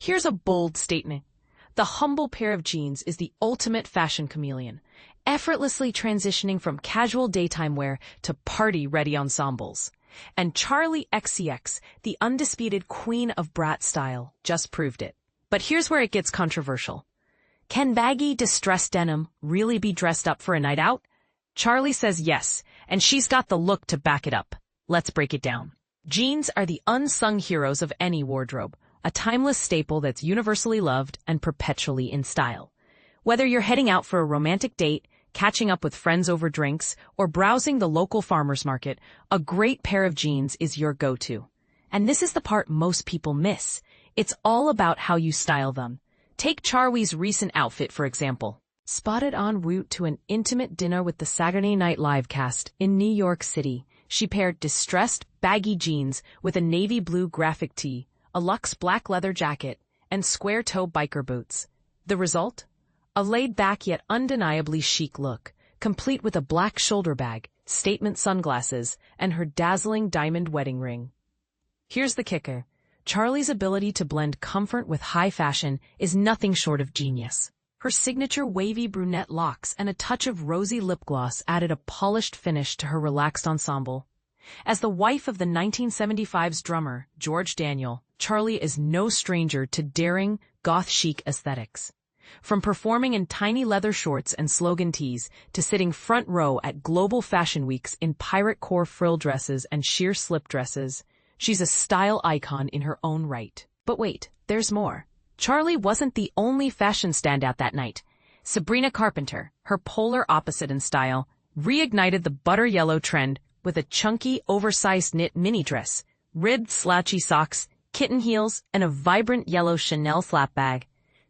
Here's a bold statement. The humble pair of jeans is the ultimate fashion chameleon, effortlessly transitioning from casual daytime wear to party-ready ensembles. And Charli XCX, the undisputed queen of brat style, just proved it. But here's where it gets controversial. Can baggy distressed denim really be dressed up for a night out? Charli says yes, and she's got the look to back it up. Let's break it down. Jeans are the unsung heroes of any wardrobe, a timeless staple that's universally loved and perpetually in style. Whether you're heading out for a romantic date, catching up with friends over drinks, or browsing the local farmer's market, a great pair of jeans is your go-to. And this is the part most people miss. It's all about how you style them. Take Charli's recent outfit, for example. Spotted en route to an intimate dinner with the Saturday Night Live cast in New York City, she paired distressed, baggy jeans with a navy blue graphic tee, a luxe black leather jacket, and square-toe biker boots. The result? A laid-back yet undeniably chic look, complete with a black shoulder bag, statement sunglasses, and her dazzling diamond wedding ring. Here's the kicker. Charli's ability to blend comfort with high fashion is nothing short of genius. Her signature wavy brunette locks and a touch of rosy lip gloss added a polished finish to her relaxed ensemble. As the wife of the 1975's drummer, George Daniel, Charli is no stranger to daring, goth-chic aesthetics. From performing in tiny leather shorts and slogan tees to sitting front row at global fashion weeks in pirate core frill dresses and sheer slip dresses, she's a style icon in her own right. But wait, there's more. Charli wasn't the only fashion standout that night. Sabrina Carpenter, her polar opposite in style, reignited the butter yellow trend with a chunky, oversized knit mini dress, ribbed slouchy socks, kitten heels, and a vibrant yellow Chanel flap bag.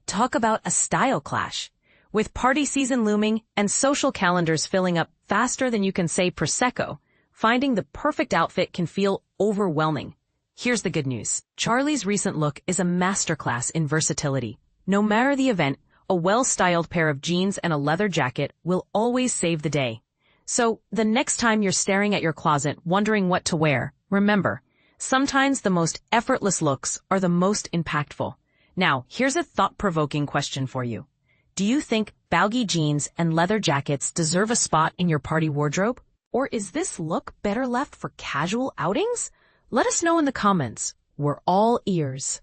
Talk about a style clash. With party season looming and social calendars filling up faster than you can say Prosecco, finding the perfect outfit can feel overwhelming. Here's the good news. Charli's recent look is a masterclass in versatility. No matter the event, a well-styled pair of jeans and a leather jacket will always save the day. So, the next time you're staring at your closet wondering what to wear, remember, sometimes the most effortless looks are the most impactful. Now, here's a thought-provoking question for you. Do you think baggy jeans and leather jackets deserve a spot in your party wardrobe? Or is this look better left for casual outings? Let us know in the comments. We're all ears.